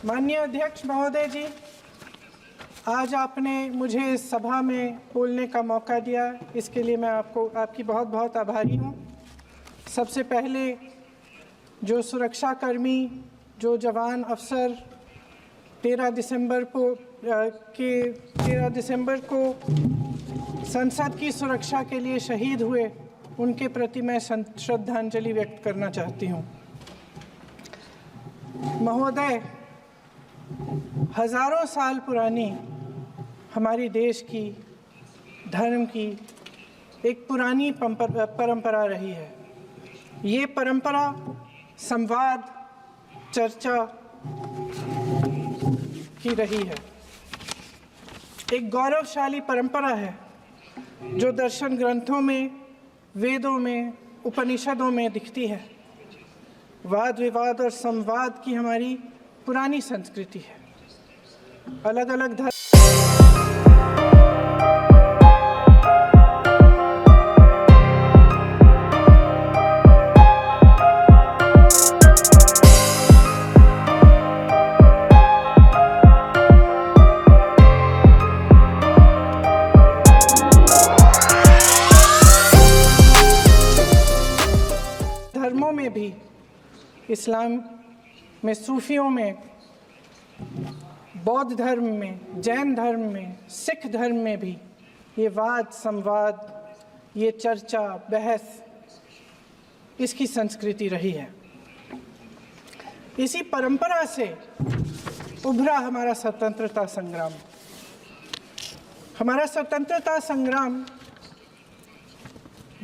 माननीय अध्यक्ष महोदय जी, आज आपने मुझे इस सभा में बोलने का मौका दिया, इसके लिए मैं आपकी बहुत बहुत आभारी हूँ। सबसे पहले जो सुरक्षाकर्मी, जो जवान अफसर 13 दिसंबर को संसद की सुरक्षा के लिए शहीद हुए, उनके प्रति मैं श्रद्धांजलि व्यक्त करना चाहती हूँ। महोदय, हजारों साल पुरानी हमारी देश की, धर्म की एक पुरानी परंपरा रही है। ये परंपरा संवाद, चर्चा की रही है। एक गौरवशाली परंपरा है जो दर्शन ग्रंथों में, वेदों में, उपनिषदों में दिखती है। वाद विवाद और संवाद की हमारी पुरानी संस्कृति है। अलग अलग धर्मों में भी, इस्लाम में, सूफियों में, बौद्ध धर्म में, जैन धर्म में, सिख धर्म में भी ये वाद संवाद, ये चर्चा, बहस, इसकी संस्कृति रही है। इसी परंपरा से उभरा हमारा स्वतंत्रता संग्राम। हमारा स्वतंत्रता संग्राम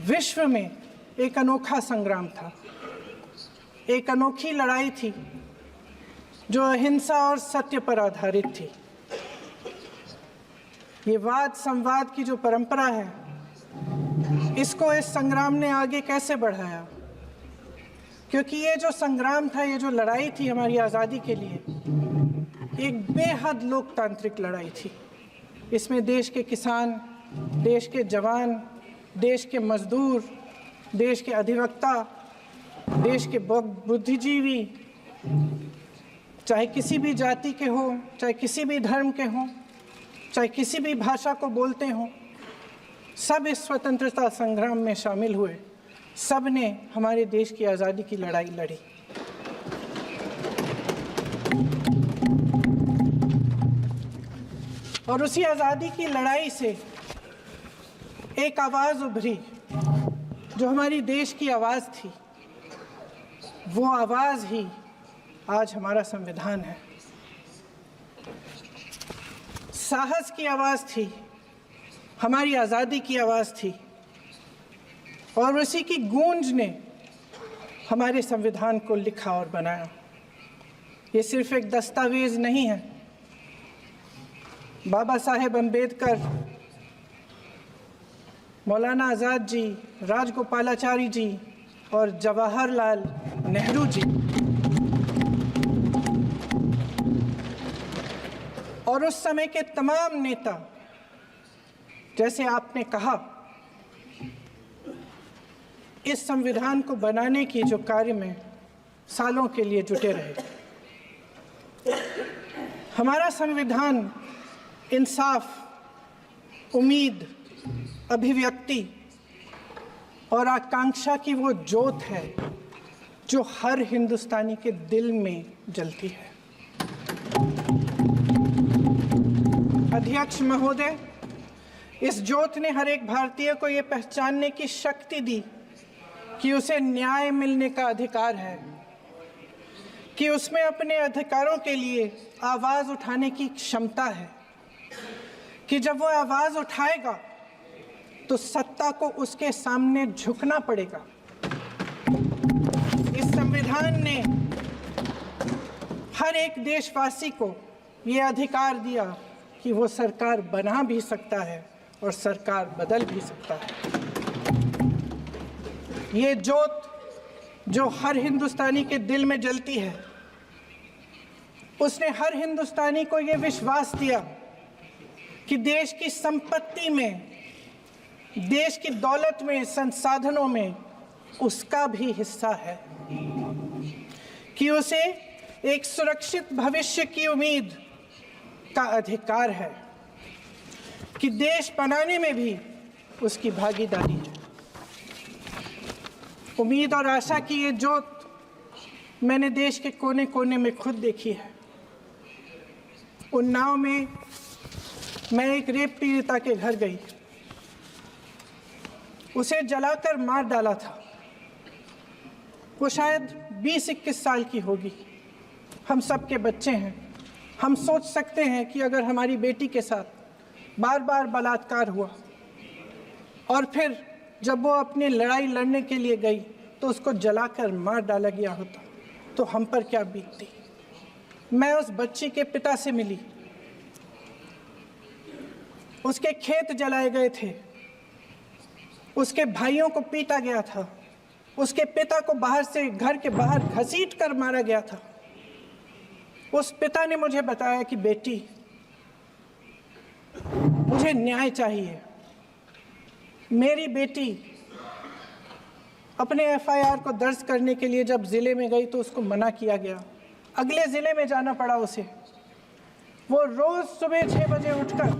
विश्व में एक अनोखा संग्राम था, एक अनोखी लड़ाई थी जो अहिंसा और सत्य पर आधारित थी। ये वाद संवाद की जो परंपरा है, इसको इस संग्राम ने आगे कैसे बढ़ाया? क्योंकि ये जो संग्राम था, ये जो लड़ाई थी हमारी आज़ादी के लिए, एक बेहद लोकतांत्रिक लड़ाई थी। इसमें देश के किसान, देश के जवान, देश के मजदूर, देश के अधिवक्ता, देश के बुद्धिजीवी, चाहे किसी भी जाति के हों, चाहे किसी भी धर्म के हों, चाहे किसी भी भाषा को बोलते हों, सब इस स्वतंत्रता संग्राम में शामिल हुए। सब ने हमारे देश की आज़ादी की लड़ाई लड़ी। और उसी आज़ादी की लड़ाई से एक आवाज़ उभरी जो हमारी देश की आवाज़ थी। वो आवाज़ ही आज हमारा संविधान है। साहस की आवाज़ थी, हमारी आज़ादी की आवाज़ थी, और उसी की गूंज ने हमारे संविधान को लिखा और बनाया। ये सिर्फ एक दस्तावेज नहीं है। बाबा साहेब अम्बेडकर, मौलाना आज़ाद जी, राजगोपालाचारी जी और जवाहरलाल नेहरू जी और उस समय के तमाम नेता, जैसे आपने कहा, इस संविधान को बनाने की जो कार्य में सालों के लिए जुटे रहे। हमारा संविधान इंसाफ, उम्मीद, अभिव्यक्ति और आकांक्षा की वो ज्योत है जो हर हिंदुस्तानी के दिल में जलती है। अध्यक्ष महोदय, इस ज्योत ने हर एक भारतीय को ये पहचानने की शक्ति दी कि उसे न्याय मिलने का अधिकार है, कि उसमें अपने अधिकारों के लिए आवाज़ उठाने की क्षमता है, कि जब वो आवाज़ उठाएगा तो सत्ता को उसके सामने झुकना पड़ेगा। इस संविधान ने हर एक देशवासी को ये अधिकार दिया कि वो सरकार बना भी सकता है और सरकार बदल भी सकता है। ये ज्योत जो हर हिंदुस्तानी के दिल में जलती है, उसने हर हिंदुस्तानी को ये विश्वास दिया कि देश की संपत्ति में, देश की दौलत में, संसाधनों में उसका भी हिस्सा है, कि उसे एक सुरक्षित भविष्य की उम्मीद का अधिकार है कि देश बनाने में भी उसकी भागीदारी है। उम्मीद और आशा की ये जोत मैंने देश के कोने कोने में खुद देखी है। उन्नाव में मैं एक रेप पीड़िता के घर गई, उसे जलाकर मार डाला था। वो शायद 20-21 साल की होगी। हम सब के बच्चे हैं। हम सोच सकते हैं कि अगर हमारी बेटी के साथ बार बार बलात्कार हुआ और फिर जब वो अपनी लड़ाई लड़ने के लिए गई तो उसको जलाकर मार डाला गया होता तो हम पर क्या बीतती। मैं उस बच्ची के पिता से मिली। उसके खेत जलाए गए थे, उसके भाइयों को पीटा गया था, उसके पिता को बाहर से घर के बाहर घसीट कर मारा गया था। उस पिता ने मुझे बताया कि बेटी, मुझे न्याय चाहिए। मेरी बेटी अपने एफआईआर को दर्ज करने के लिए जब ज़िले में गई तो उसको मना किया गया। अगले ज़िले में जाना पड़ा उसे। वो रोज़ सुबह 6 बजे उठकर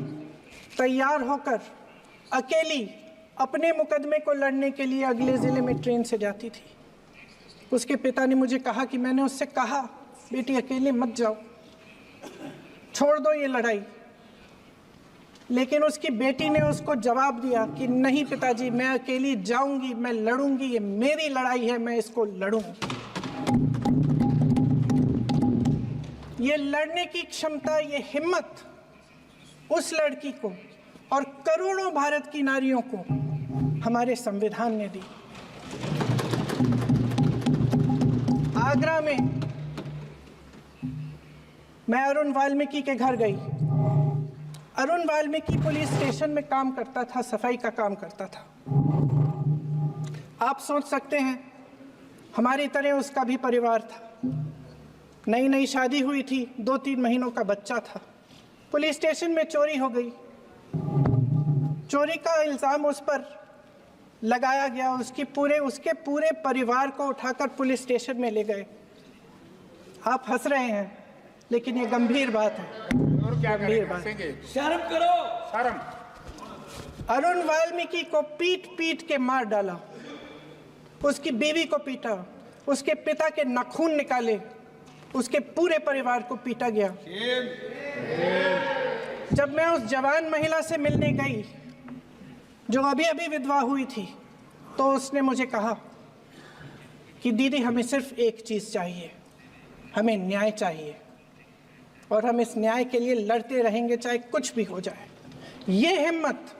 तैयार होकर अकेली अपने मुकदमे को लड़ने के लिए अगले ज़िले में ट्रेन से जाती थी। उसके पिता ने मुझे कहा कि मैंने उससे कहा, बेटी अकेले मत जाओ, छोड़ दो ये लड़ाई। लेकिन उसकी बेटी ने उसको जवाब दिया कि नहीं पिताजी, मैं अकेली जाऊंगी, मैं लड़ूंगी, ये मेरी लड़ाई है, मैं इसको लड़ूंगी। ये लड़ने की क्षमता, ये हिम्मत उस लड़की को और करोड़ों भारत की नारियों को हमारे संविधान ने दी। आगरा में मैं अरुण वाल्मीकि के घर गई। अरुण वाल्मीकि पुलिस स्टेशन में काम करता था, सफाई का काम करता था। आप सोच सकते हैं हमारी तरह उसका भी परिवार था। नई नई शादी हुई थी, 2-3 महीनों का बच्चा था। पुलिस स्टेशन में चोरी हो गई। चोरी का इल्ज़ाम उस पर लगाया गया। उसके पूरे परिवार को उठाकर पुलिस स्टेशन में ले गए। आप हंस रहे हैं, लेकिन ये गंभीर बात है। गंभीर बात। शर्म करो, शर्म। अरुण वाल्मीकि को पीट पीट के मार डाला, उसकी बीवी को पीटा, उसके पिता के नाखून निकाले, उसके पूरे परिवार को पीटा गया। जब मैं उस जवान महिला से मिलने गई जो अभी अभी विधवा हुई थी, तो उसने मुझे कहा कि दीदी, हमें सिर्फ एक चीज़ चाहिए, हमें न्याय चाहिए और हम इस न्याय के लिए लड़ते रहेंगे, चाहे कुछ भी हो जाए। ये हिम्मत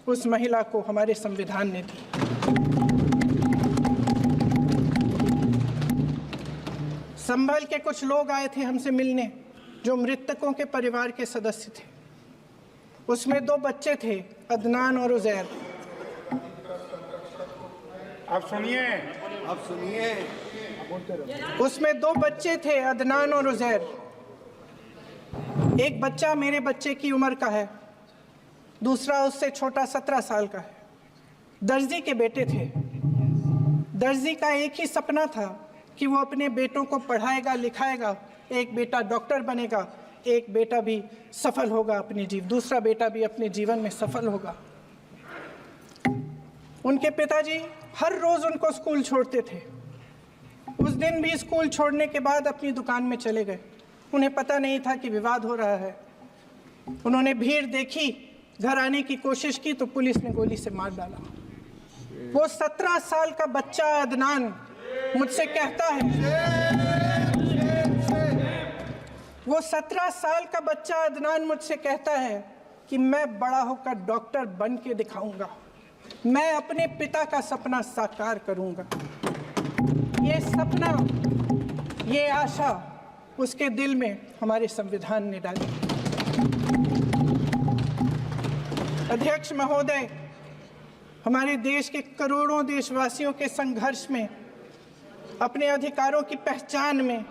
उस महिला को हमारे संविधान ने दी। संभल के कुछ लोग आए थे हमसे मिलने जो मृतकों के परिवार के सदस्य थे। उसमें 2 बच्चे थे, अदनान और उजैर। अब सुनिए। उसमें 2 बच्चे थे, अदनान और उजैर। एक बच्चा मेरे बच्चे की उम्र का है, दूसरा उससे छोटा 17 साल का है। दर्जी के बेटे थे। दर्जी का एक ही सपना था कि वो अपने बेटों को पढ़ाएगा, लिखाएगा। एक बेटा डॉक्टर बनेगा, एक बेटा भी सफल होगा दूसरा बेटा भी अपने जीवन में सफल होगा। उनके पिताजी हर रोज़ उनको स्कूल छोड़ते थे। उस दिन भी स्कूल छोड़ने के बाद अपनी दुकान में चले गए। उन्हें पता नहीं था कि विवाद हो रहा है। उन्होंने भीड़ देखी, घर आने की कोशिश की तो पुलिस ने गोली से मार डाला। वो 17 साल का बच्चा अदनान मुझसे कहता है, वो 17 साल का बच्चा अदनान मुझसे कहता है कि मैं बड़ा होकर डॉक्टर बन के दिखाऊंगा, मैं अपने पिता का सपना साकार करूंगा। ये सपना, ये आशा उसके दिल में हमारे संविधान ने डाली। अध्यक्ष महोदय, हमारे देश के करोड़ों देशवासियों के संघर्ष में, अपने अधिकारों की पहचान में,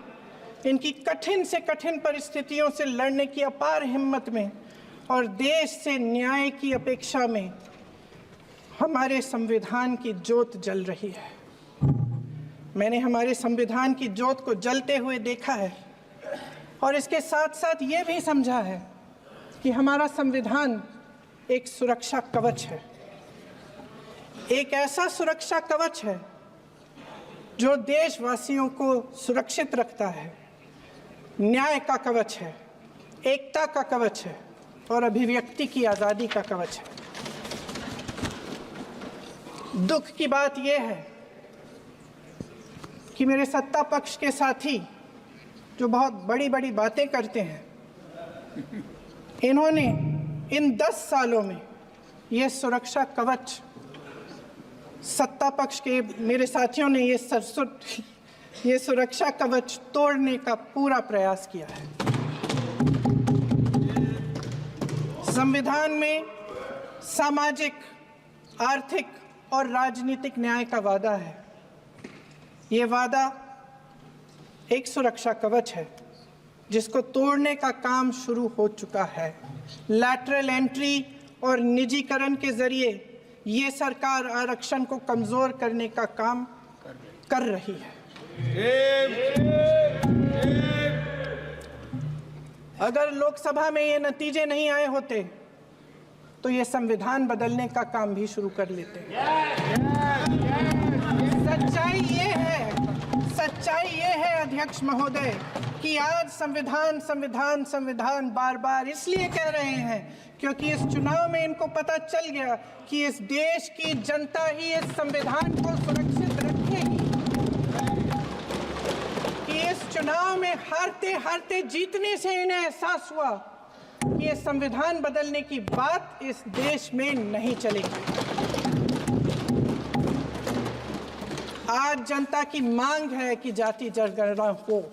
इनकी कठिन से कठिन परिस्थितियों से लड़ने की अपार हिम्मत में और देश से न्याय की अपेक्षा में हमारे संविधान की ज्योत जल रही है। मैंने हमारे संविधान की ज्योत को जलते हुए देखा है और इसके साथ साथ ये भी समझा है कि हमारा संविधान एक सुरक्षा कवच है, एक ऐसा सुरक्षा कवच है जो देशवासियों को सुरक्षित रखता है, न्याय का कवच है, एकता का कवच है और अभिव्यक्ति की आज़ादी का कवच है। दुख की बात यह है कि मेरे सत्ता पक्ष के साथी जो बहुत बड़ी बड़ी बातें करते हैं, इन्होंने इन 10 सालों में ये सुरक्षा कवच, सत्ता पक्ष के मेरे साथियों ने ये सुरक्षा कवच तोड़ने का पूरा प्रयास किया है। संविधान में सामाजिक, आर्थिक और राजनीतिक न्याय का वादा है। ये वादा एक सुरक्षा कवच है जिसको तोड़ने का काम शुरू हो चुका है। लैटरल एंट्री और निजीकरण के जरिए ये सरकार आरक्षण को कमजोर करने का काम कर रही है। अगर लोकसभा में ये नतीजे नहीं आए होते तो ये संविधान बदलने का काम भी शुरू कर लेते। सच्चाई ये है अध्यक्ष महोदय कि आज संविधान बार बार इसलिए कह रहे हैं क्योंकि इस चुनाव में इनको पता चल गया कि इस देश की जनता ही इस संविधान को सुरक्षित रखेगी, कि इस चुनाव में हारते हारते जीतने से इन्हें एहसास हुआ कि ये संविधान बदलने की बात इस देश में नहीं चलेगी। आज जनता की मांग है कि जाति जनगणना हो।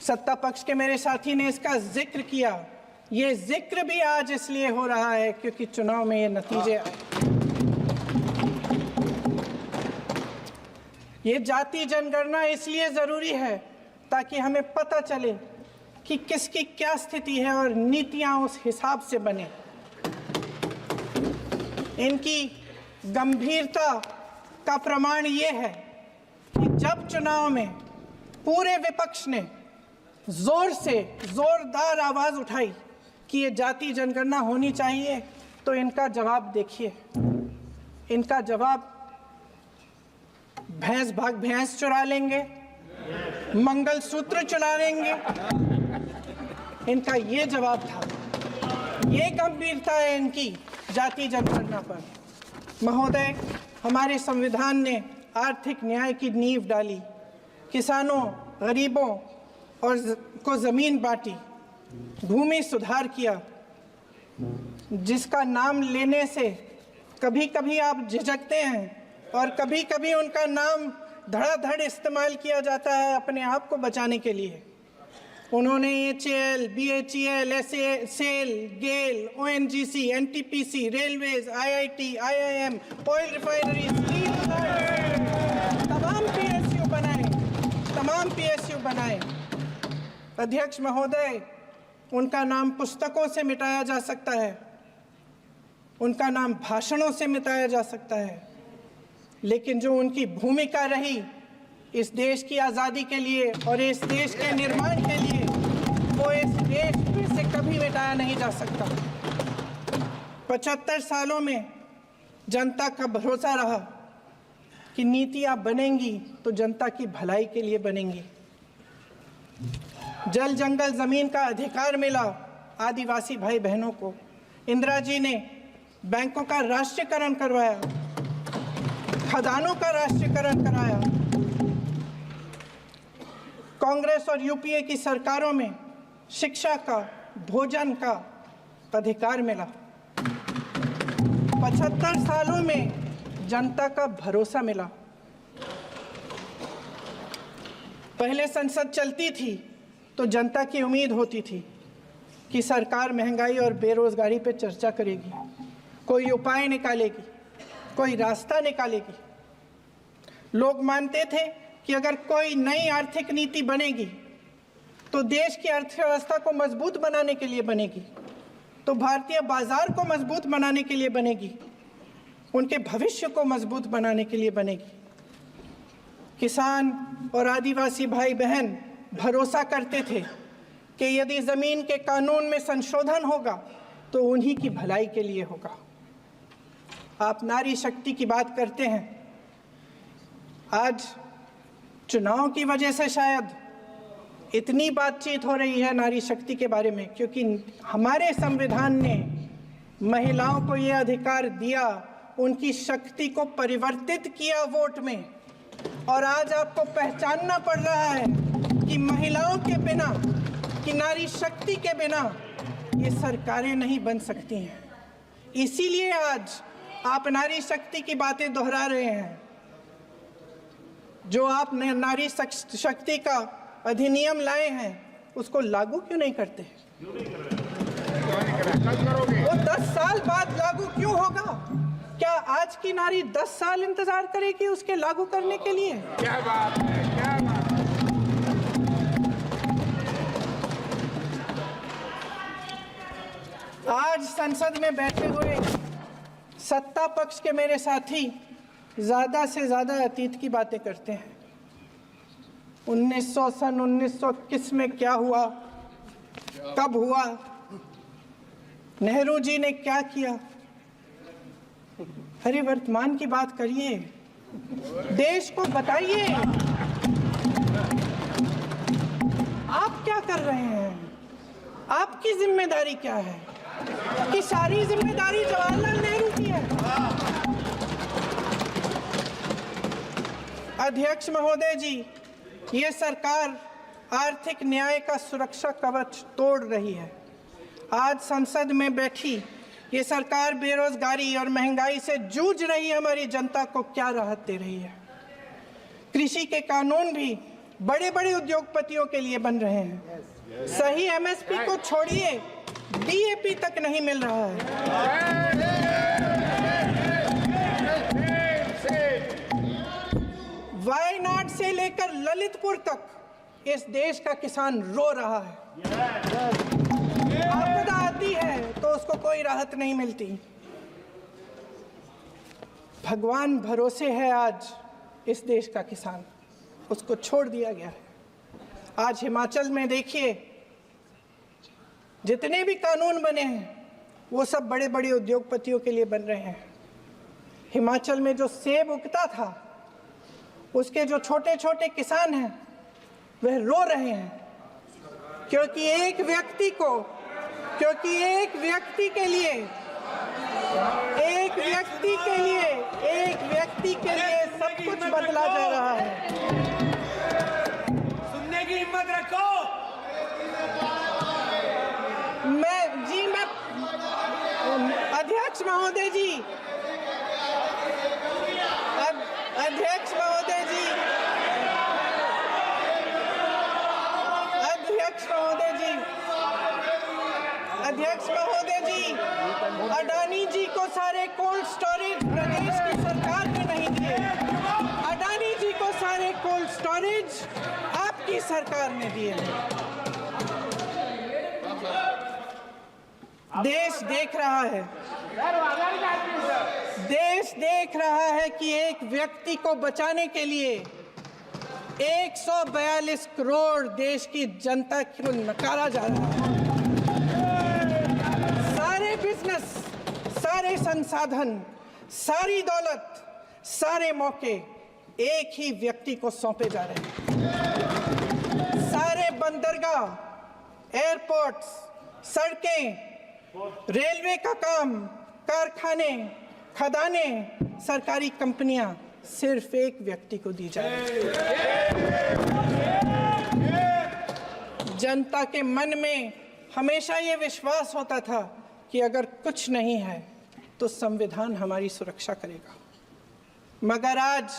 सत्ता पक्ष के मेरे साथी ने इसका जिक्र किया। ये जिक्र भी आज इसलिए हो रहा है क्योंकि चुनाव में ये नतीजे आए। ये जाति जनगणना इसलिए जरूरी है ताकि हमें पता चले कि किसकी क्या स्थिति है और नीतियां उस हिसाब से बने। इनकी गंभीरता का प्रमाण ये है कि जब चुनाव में पूरे विपक्ष ने जोरदार आवाज उठाई कि ये जाति जनगणना होनी चाहिए, तो इनका जवाब देखिए। इनका जवाब भैंस भाग भैंस चुरा लेंगे, मंगलसूत्र चुरा लेंगे, इनका ये जवाब था। ये गंभीरता है इनकी जाति जनगणना पर। महोदय, हमारे संविधान ने आर्थिक न्याय की नींव डाली, किसानों, गरीबों और को जमीन बांटी, भूमि सुधार किया, जिसका नाम लेने से कभी कभी आप झिझकते हैं और कभी कभी उनका नाम धड़ाधड़ इस्तेमाल किया जाता है अपने आप को बचाने के लिए। उन्होंने HAL, BHEL, SAIL, GAIL, ONGC, NTPC, railways, IIT, IIM, oil refinery, तमाम PSU बनाए। अध्यक्ष महोदय, उनका नाम पुस्तकों से मिटाया जा सकता है, उनका नाम भाषणों से मिटाया जा सकता है, लेकिन जो उनकी भूमिका रही इस देश की आज़ादी के लिए और इस देश के निर्माण के लिए, वो इस देश में से कभी मिटाया नहीं जा सकता। 75 सालों में जनता का भरोसा रहा कि नीतियाँ बनेंगी तो जनता की भलाई के लिए बनेंगी। जल जंगल जमीन का अधिकार मिला आदिवासी भाई बहनों को। इंदिरा जी ने बैंकों का राष्ट्रीयकरण करवाया, खदानों का राष्ट्रीयकरण कराया। कांग्रेस और यूपीए की सरकारों में शिक्षा का, भोजन का अधिकार मिला। 75 सालों में जनता का भरोसा मिला। पहले संसद चलती थी तो जनता की उम्मीद होती थी कि सरकार महंगाई और बेरोजगारी पर चर्चा करेगी, कोई उपाय निकालेगी, कोई रास्ता निकालेगी। लोग मानते थे कि अगर कोई नई आर्थिक नीति बनेगी तो देश की अर्थव्यवस्था को मजबूत बनाने के लिए बनेगी, तो भारतीय बाजार को मजबूत बनाने के लिए बनेगी, उनके भविष्य को मजबूत बनाने के लिए बनेगी। किसान और आदिवासी भाई बहन भरोसा करते थे कि यदि ज़मीन के कानून में संशोधन होगा तो उन्हीं की भलाई के लिए होगा। आप नारी शक्ति की बात करते हैं। आज चुनाव की वजह से शायद इतनी बातचीत हो रही है नारी शक्ति के बारे में, क्योंकि हमारे संविधान ने महिलाओं को ये अधिकार दिया, उनकी शक्ति को परिवर्तित किया वोट में। और आज आपको पहचानना पड़ रहा है कि महिलाओं के बिना, कि नारी शक्ति के बिना ये सरकारें नहीं बन सकती हैं। इसीलिए आज आप नारी शक्ति की बातें दोहरा रहे हैं। जो आप नारी शक्ति का अधिनियम लाए हैं उसको लागू क्यों नहीं करते? वो 10 साल बाद लागू क्यों होगा? क्या आज की नारी 10 साल इंतजार करेगी उसके लागू करने के लिए? क्या बात है, क्या बात है। आज संसद में बैठे हुए सत्ता पक्ष के मेरे साथी ज़्यादा से ज़्यादा अतीत की बातें करते हैं। 1921 में क्या हुआ, कब हुआ, नेहरू जी ने क्या किया। अरे वर्तमान की बात करिए, देश को बताइए आप क्या कर रहे हैं, आपकी जिम्मेदारी क्या है? कि सारी जिम्मेदारी जवाहरलाल नेहरू की है। अध्यक्ष महोदय जी, ये सरकार आर्थिक न्याय का सुरक्षा कवच तोड़ रही है। आज संसद में बैठी ये सरकार बेरोजगारी और महंगाई से जूझ रही हमारी जनता को क्या राहत दे रही है? कृषि के कानून भी बड़े बड़े उद्योगपतियों के लिए बन रहे हैं। सही एमएसपी को छोड़िए, डीएपी तक नहीं मिल रहा है। वायनाड से लेकर ललितपुर तक इस देश का किसान रो रहा है। आपदा आती है तो उसको कोई राहत नहीं मिलती। भगवान भरोसे है आज इस देश का किसान, उसको छोड़ दिया गया है। आज हिमाचल में देखिए, जितने भी कानून बने हैं वो सब बड़े बड़े उद्योगपतियों के लिए बन रहे हैं। हिमाचल में जो सेब उगता था उसके जो छोटे छोटे किसान हैं वह रो रहे हैं, क्योंकि एक व्यक्ति के लिए सब कुछ बदला जा रहा है। सुनने की हिम्मत रखो। अध्यक्ष महोदय जी, अध्यक्ष महोदय जी, अडानी जी को सारे कोल्ड स्टोरेज प्रदेश की सरकार ने नहीं दिए। अडानी जी को सारे कोल्ड स्टोरेज आपकी सरकार ने दिए हैं। देश देख रहा है कि एक व्यक्ति को बचाने के लिए 142 करोड़ देश की जनता को नकारा जा रहा है। सारे बिजनेस, सारे संसाधन, सारी दौलत, सारे मौके एक ही व्यक्ति को सौंपे जा रहे हैं। सारे बंदरगाह, एयरपोर्ट्स, सड़कें, रेलवे का काम, कारखाने, खदानें, सरकारी कंपनियां सिर्फ एक व्यक्ति को दी जा रही है। जनता के मन में हमेशा ये विश्वास होता था कि अगर कुछ नहीं है तो संविधान हमारी सुरक्षा करेगा, मगर आज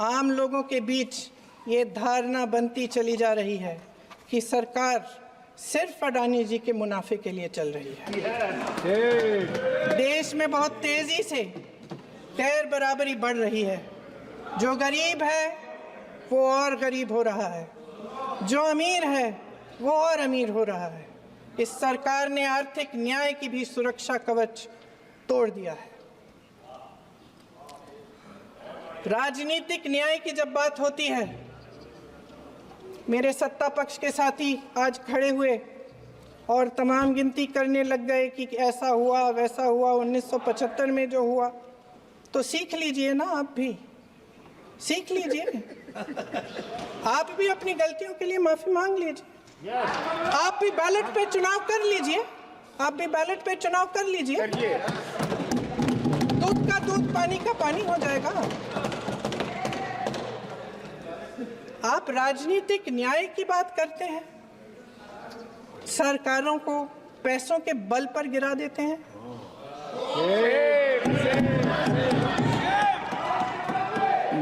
आम लोगों के बीच ये धारणा बनती चली जा रही है कि सरकार सिर्फ अडानी जी के मुनाफे के लिए चल रही है। देश में बहुत तेजी से गैर बराबरी बढ़ रही है। जो गरीब है वो और गरीब हो रहा है, जो अमीर है वो और अमीर हो रहा है। इस सरकार ने आर्थिक न्याय की भी सुरक्षा कवच तोड़ दिया है। राजनीतिक न्याय की जब बात होती है मेरे सत्ता पक्ष के साथी आज खड़े हुए और तमाम गिनती करने लग गए कि ऐसा हुआ वैसा हुआ 1975 में जो हुआ। तो सीख लीजिए ना, आप भी सीख लीजिए, आप भी अपनी गलतियों के लिए माफी मांग लीजिए। आप भी बैलेट पे चुनाव कर लीजिए, आप भी बैलेट पे चुनाव कर लीजिए। दूध का दूध, पानी का पानी हो जाएगा। आप राजनीतिक न्याय की बात करते हैं, सरकारों को पैसों के बल पर गिरा देते हैं।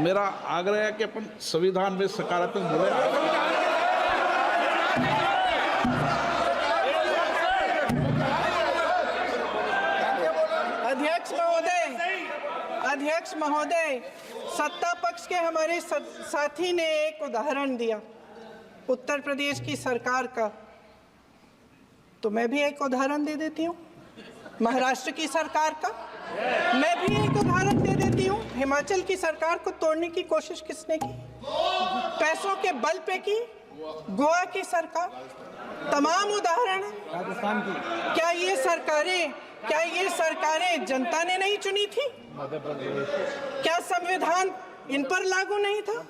मेरा आग्रह है कि अपन संविधान में सकारात्मक बोले। अध्यक्ष महोदय, सत्ता पक्ष के हमारे साथी ने एक उदाहरण दिया उत्तर प्रदेश की सरकार का, तो मैं भी एक उदाहरण दे देती हूँ महाराष्ट्र की सरकार का। मैं भी एक उदाहरण दे देती हूँ हिमाचल की सरकार को तोड़ने की कोशिश किसने की, पैसों के बल पे की, गोवा की सरकार। तमाम उदाहरण है। राजस्थान की क्या ये सरकारें जनता ने नहीं चुनी थी? क्या संविधान इन पर लागू नहीं था?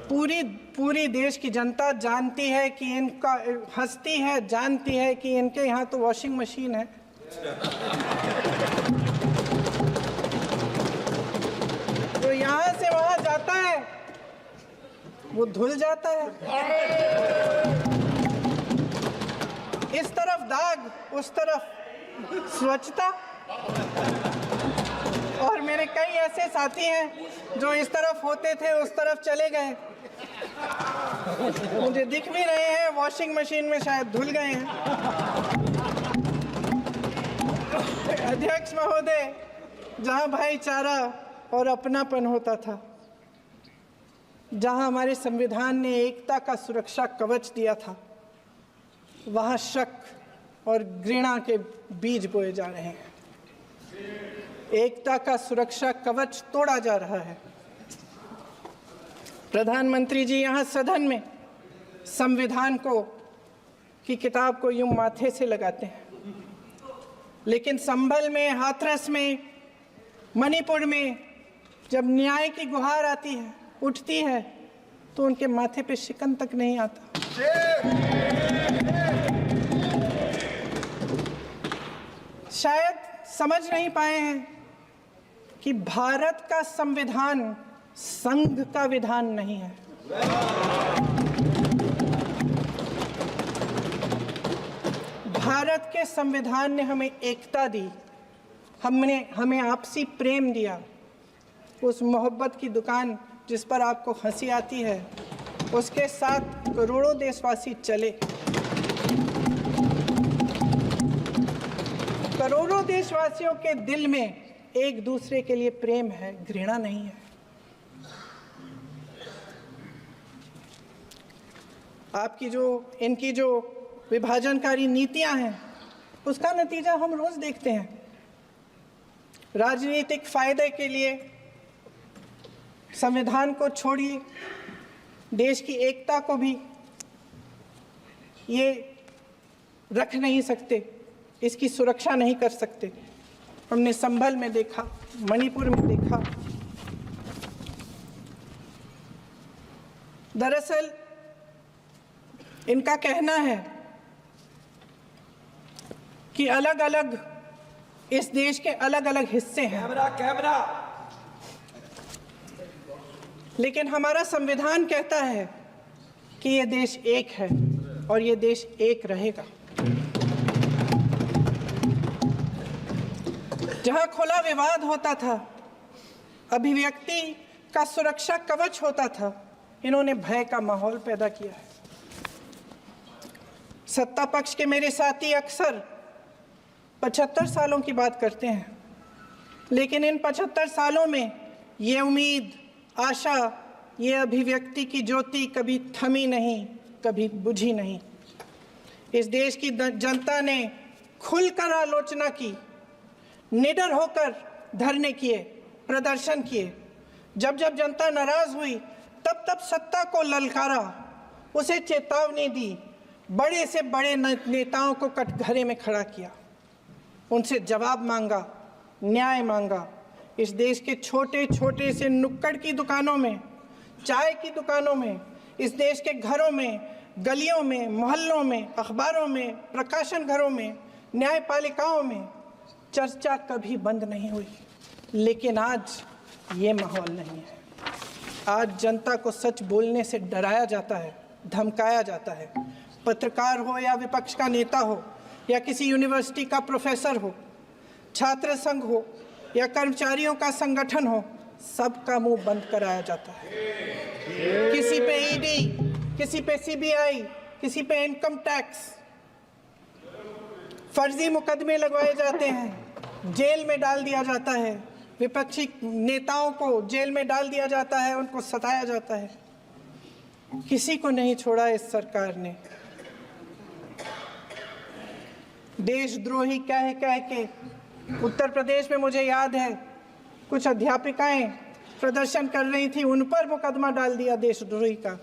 पूरी देश की जनता जानती है कि इनका, हंसती है, जानती है कि इनके यहाँ तो वॉशिंग मशीन है। तो यहाँ से वहाँ जाता है, वो धुल जाता है। इस तरफ दाग, उस तरफ स्वच्छता। और मेरे कई ऐसे साथी हैं जो इस तरफ होते थे उस तरफ चले गए, मुझे दिख भी रहे हैं, वॉशिंग मशीन में शायद धुल गए हैं। अध्यक्ष महोदय, जहां भाईचारा और अपनापन होता था, जहां हमारे संविधान ने एकता का सुरक्षा कवच दिया था, वहां शक और घृणा के बीज बोए जा रहे हैं। एकता का सुरक्षा कवच तोड़ा जा रहा है। प्रधानमंत्री जी यहाँ सदन में संविधान की किताब को यूं माथे से लगाते हैं, लेकिन संभल में, हाथरस में, मणिपुर में जब न्याय की गुहार आती है, उठती है, तो उनके माथे पे शिकन तक नहीं आता। शायद समझ नहीं पाए हैं कि भारत का संविधान संघ का विधान नहीं है। भारत के संविधान ने हमें एकता दी, हमें आपसी प्रेम दिया। उस मोहब्बत की दुकान जिस पर आपको हंसी आती है, उसके साथ करोड़ों देशवासी चले। करोड़ों देशवासियों के दिल में एक दूसरे के लिए प्रेम है, घृणा नहीं है। इनकी जो विभाजनकारी नीतियां हैं, उसका नतीजा हम रोज देखते हैं। राजनीतिक फायदे के लिए संविधान को छोड़िए, देश की एकता को भी ये रख नहीं सकते, इसकी सुरक्षा नहीं कर सकते। हमने संभल में देखा, मणिपुर में देखा। दरअसल इनका कहना है कि अलग अलग, इस देश के अलग अलग हिस्से हैं। कैमरा। लेकिन हमारा संविधान कहता है कि ये देश एक है और ये देश एक रहेगा। जहां खुला विवाद होता था, अभिव्यक्ति का सुरक्षा कवच होता था, इन्होंने भय का माहौल पैदा किया है। सत्ता पक्ष के मेरे साथी अक्सर 75 सालों की बात करते हैं, लेकिन इन 75 सालों में ये उम्मीद, आशा, ये अभिव्यक्ति की ज्योति कभी थमी नहीं, कभी बुझी नहीं। इस देश की जनता ने खुलकर आलोचना की, निडर होकर धरने किए, प्रदर्शन किए, जब जब जनता नाराज हुई तब तब सत्ता को ललकारा, उसे चेतावनी दी, बड़े से बड़े नेताओं को कटघरे में खड़ा किया, उनसे जवाब मांगा, न्याय मांगा। इस देश के छोटे छोटे से नुक्कड़ की दुकानों में, चाय की दुकानों में, इस देश के घरों में, गलियों में, मोहल्लों में, अखबारों में, प्रकाशन घरों में, न्यायपालिकाओं में चर्चा कभी बंद नहीं हुई। लेकिन आज ये माहौल नहीं है। आज जनता को सच बोलने से डराया जाता है, धमकाया जाता है। पत्रकार हो या विपक्ष का नेता हो या किसी यूनिवर्सिटी का प्रोफेसर हो, छात्र संघ हो या कर्मचारियों का संगठन हो, सबका मुंह बंद कराया जाता है। किसी पे ईडी, किसी पे सीबीआई, किसी पे इनकम टैक्स, फर्जी मुकदमे लगवाए जाते हैं, जेल में डाल दिया जाता है, विपक्षी नेताओं को जेल में डाल दिया जाता है, उनको सताया जाता है। किसी को नहीं छोड़ा इस सरकार ने। देशद्रोही कह के उत्तर प्रदेश में मुझे याद है कुछ अध्यापिकाएं प्रदर्शन कर रही थी, उन पर मुकदमा डाल दिया देशद्रोही का,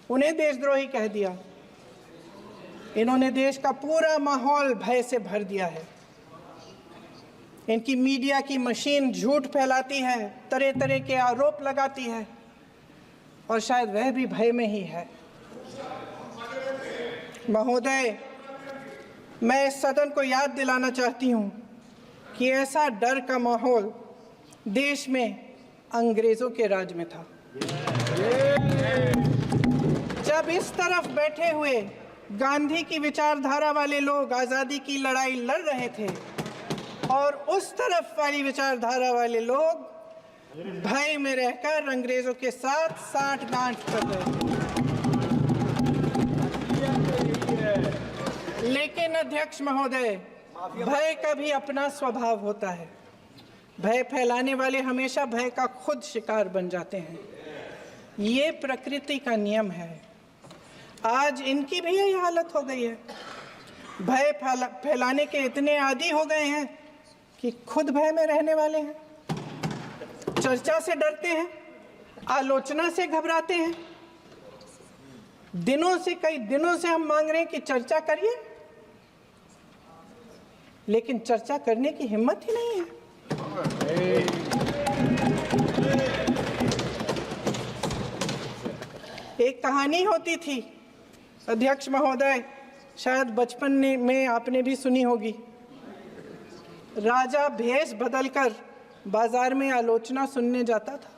उन्हें देशद्रोही कह दिया। इन्होंने देश का पूरा माहौल भय से भर दिया है। इनकी मीडिया की मशीन झूठ फैलाती है, तरह तरह के आरोप लगाती है, और शायद वह भी भय में ही है। महोदय, मैं इस सदन को याद दिलाना चाहती हूँ कि ऐसा डर का माहौल देश में अंग्रेजों के राज में था। जब इस तरफ बैठे हुए गांधी की विचारधारा वाले लोग आज़ादी की लड़ाई लड़ रहे थे और उस तरफ वाली विचारधारा वाले लोग भय में रहकर अंग्रेजों के साथ साठगांठ कर रहे थे। लेकिन अध्यक्ष महोदय, भय का भी अपना स्वभाव होता है। भय फैलाने वाले हमेशा भय का खुद शिकार बन जाते हैं। ये प्रकृति का नियम है। आज इनकी भी यही हालत हो गई है। भय फैलाने के इतने आदी हो गए हैं कि खुद भय में रहने वाले हैं। चर्चा से डरते हैं, आलोचना से घबराते हैं। कई दिनों से हम मांग रहे हैं कि चर्चा करिए, लेकिन चर्चा करने की हिम्मत ही नहीं है। एक कहानी होती थी अध्यक्ष महोदय, शायद बचपन में आपने भी सुनी होगी। राजा भेष बदलकर बाजार में आलोचना सुनने जाता था।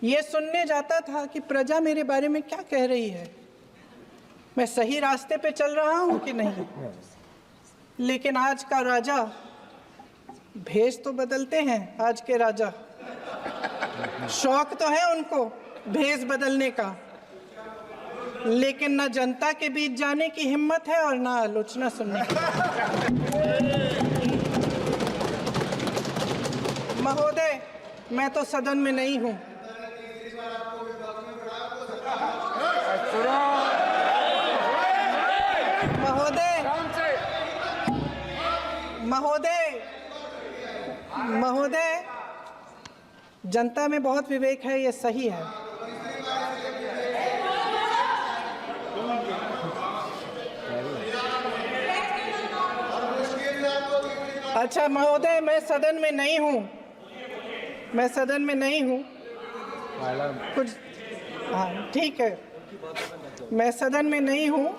ये सुनने जाता था कि प्रजा मेरे बारे में क्या कह रही है, मैं सही रास्ते पे चल रहा हूं कि नहीं। लेकिन आज का राजा, भेष तो बदलते हैं आज के राजा, शौक तो है उनको भेष बदलने का, लेकिन न जनता के बीच जाने की हिम्मत है और न आलोचना सुनने की। महोदय, मैं तो सदन में नहीं हूं। महोदय, जनता में बहुत विवेक है, ये सही है। अच्छा महोदय, मैं सदन में नहीं हूँ, कुछ हाँ ठीक है, मैं सदन में नहीं हूँ,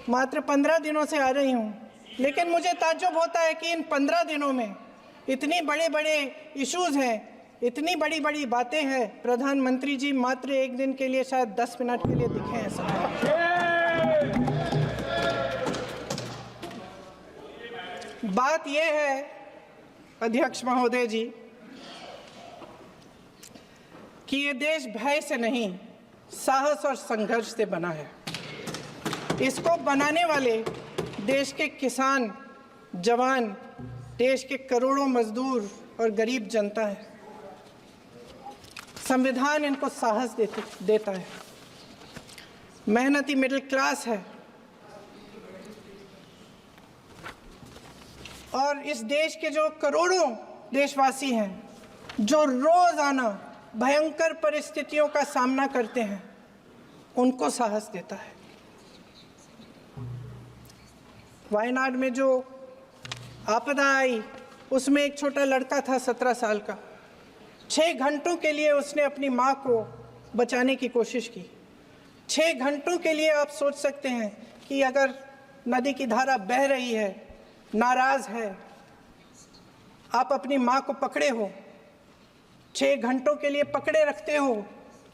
मात्र 15 दिनों से आ रही हूँ। लेकिन मुझे ताज्जुब होता है कि इन 15 दिनों में इतनी बड़े इश्यूज हैं, इतनी बड़ी बातें हैं। प्रधानमंत्री जी मात्र एक दिन के लिए, शायद 10 मिनट के लिए दिखे हैं सब। बात यह है अध्यक्ष महोदय जी कि ये देश भय से नहीं, साहस और संघर्ष से बना है। इसको बनाने वाले देश के किसान, जवान, देश के करोड़ों मजदूर और गरीब जनता है। संविधान इनको साहस देता है। मेहनती मिडिल क्लास है। और इस देश के जो करोड़ों देशवासी हैं, जो रोजाना भयंकर परिस्थितियों का सामना करते हैं उनको साहस देता है। वायनाड में जो आपदा आई उसमें एक छोटा लड़का था 17 साल का। 6 घंटों के लिए उसने अपनी माँ को बचाने की कोशिश की। 6 घंटों के लिए आप सोच सकते हैं कि अगर नदी की धारा बह रही है, नाराज है, आप अपनी माँ को पकड़े हो, 6 घंटों के लिए पकड़े रखते हो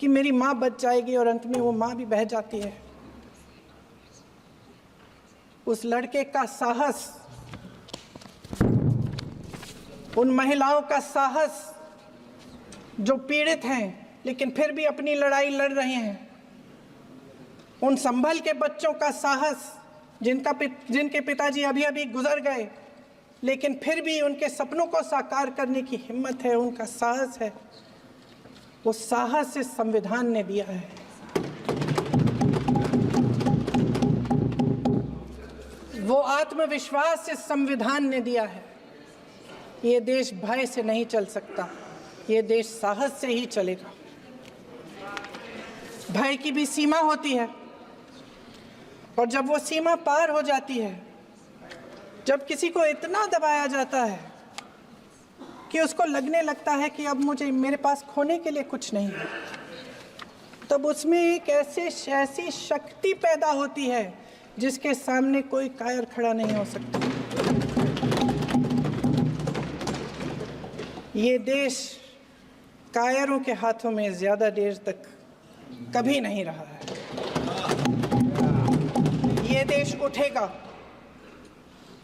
कि मेरी माँ बच जाएगी और अंत में वो माँ भी बह जाती है। उस लड़के का साहस, उन महिलाओं का साहस जो पीड़ित हैं लेकिन फिर भी अपनी लड़ाई लड़ रहे हैं, उन संभल के बच्चों का साहस जिनके पिताजी अभी अभी गुजर गए लेकिन फिर भी उनके सपनों को साकार करने की हिम्मत है, उनका साहस है, वो साहस इस संविधान ने दिया है। वो आत्मविश्वास इस संविधान ने दिया है। ये देश भय से नहीं चल सकता, ये देश साहस से ही चलेगा। भय की भी सीमा होती है और जब वो सीमा पार हो जाती है, जब किसी को इतना दबाया जाता है कि उसको लगने लगता है कि अब मेरे पास खोने के लिए कुछ नहीं है, तब उसमें एक ऐसी शक्ति पैदा होती है जिसके सामने कोई कायर खड़ा नहीं हो सकता। ये देश कायरों के हाथों में ज़्यादा देर तक कभी नहीं रहा है। ये देश उठेगा,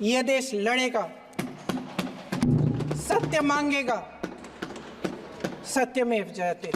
ये देश लड़ेगा, सत्य मांगेगा, सत्यमेव जयते।